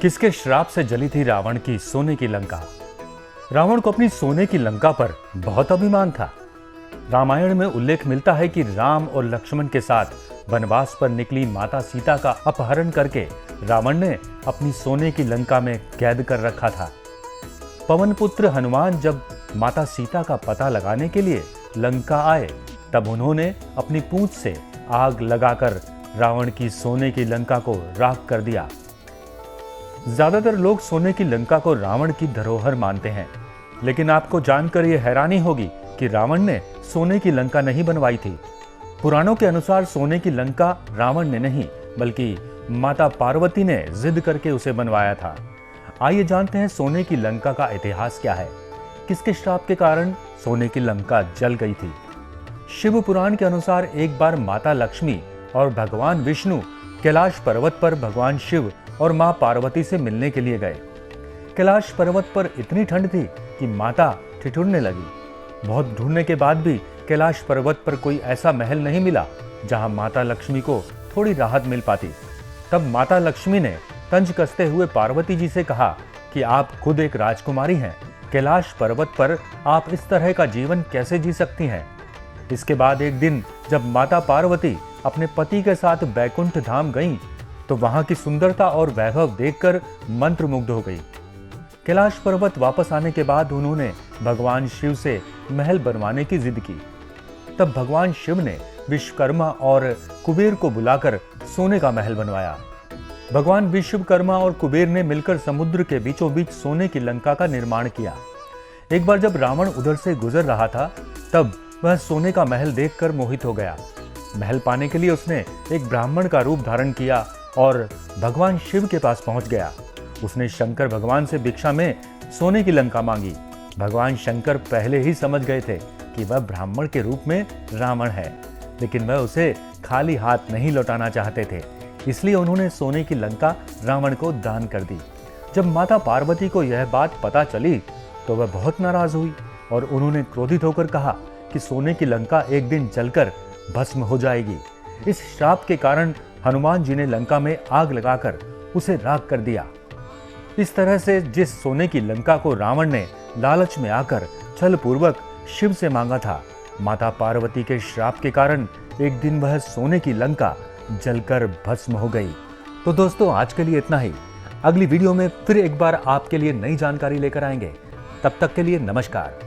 किसके श्राप से जली थी रावण की सोने की लंका। रावण को अपनी सोने की लंका पर बहुत अभिमान था। रामायण में उल्लेख मिलता है कि राम और लक्ष्मण के साथ वनवास पर निकली माता सीता का अपहरण करके रावण ने अपनी सोने की लंका में कैद कर रखा था। पवन पुत्र हनुमान जब माता सीता का पता लगाने के लिए लंका आए, तब उन्होंने अपनी पूंछ से आग लगाकर रावण की सोने की लंका को राख कर दिया। ज्यादातर लोग सोने की लंका को रावण की धरोहर मानते हैं, लेकिन आपको जानकर यह हैरानी होगी कि रावण ने सोने की लंका नहीं बनवाई थी। पुराणों के अनुसार सोने की लंका रावण ने नहीं, बल्कि माता पार्वती ने जिद करके उसे बनवाया था। आइए जानते हैं सोने की लंका का इतिहास क्या है, किसके श्राप के कारण सोने की लंका जल गई थी। शिव पुराण के अनुसार एक बार माता लक्ष्मी और भगवान विष्णु कैलाश पर्वत पर भगवान शिव और मां पार्वती से मिलने के लिए गए। कैलाश पर्वत पर इतनी ठंड थी कि माता ठिठुरने लगी। बहुत ढूंढने के बाद भी कैलाश पर्वत पर कोई ऐसा महल नहीं मिला जहां माता लक्ष्मी को थोड़ी राहत मिल पाती। तब माता लक्ष्मी ने तंज कसते हुए पार्वती जी से कहा कि आप खुद एक राजकुमारी हैं, कैलाश पर्वत पर आप इस तरह का जीवन कैसे जी सकती हैं। इसके बाद एक दिन जब माता पार्वती अपने पति के साथ बैकुंठ धाम गईं, तो वहां की सुंदरता और वैभव देखकर मंत्रमुग्ध हो गई। कैलाश पर्वत वापस आने के बाद उन्होंने भगवान शिव से महल बनवाने की जिद की। तब भगवान शिव ने विश्वकर्मा और कुबेर को बुलाकर सोने का महल बनवाया। भगवान विश्वकर्मा और कुबेर ने मिलकर समुद्र के बीचों बीच सोने की लंका का निर्माण किया। एक बार जब रावण उधर से गुजर रहा था, तब वह सोने का महल देखकर मोहित हो गया। महल पाने के लिए उसने एक ब्राह्मण का रूप धारण किया और भगवान शिव के पास पहुंच गया। उसने शंकर भगवान से भिक्षा में सोने की लंका मांगी। भगवान शंकर पहले ही समझ गए थे कि वह ब्राह्मण के रूप में रावण है, लेकिन वह उसे खाली हाथ नहीं लौटाना चाहते थे, इसलिए उन्होंने सोने की लंका रावण को दान कर दी। जब माता पार्वती को यह बात पता चली तो वह बहुत नाराज हुई और उन्होंने क्रोधित होकर कहा कि सोने की लंका एक दिन जलकर भस्म हो जाएगी। इस श्राप के कारण हनुमान जी ने लंका में आग लगाकर उसे राख कर दिया। इस तरह से जिस सोने की लंका को रावण ने लालच में आकर छलपूर्वक शिव से मांगा था, माता पार्वती के श्राप के कारण एक दिन वह सोने की लंका जलकर भस्म हो गई। तो दोस्तों, आज के लिए इतना ही। अगली वीडियो में फिर एक बार आपके लिए नई जानकारी लेकर आएंगे। तब तक के लिए नमस्कार।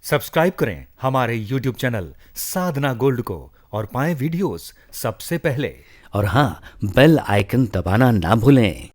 सब्सक्राइब करें हमारे YouTube चैनल साधना गोल्ड को और पाएं वीडियोस सबसे पहले। और हाँ, बेल आइकन दबाना ना भूलें।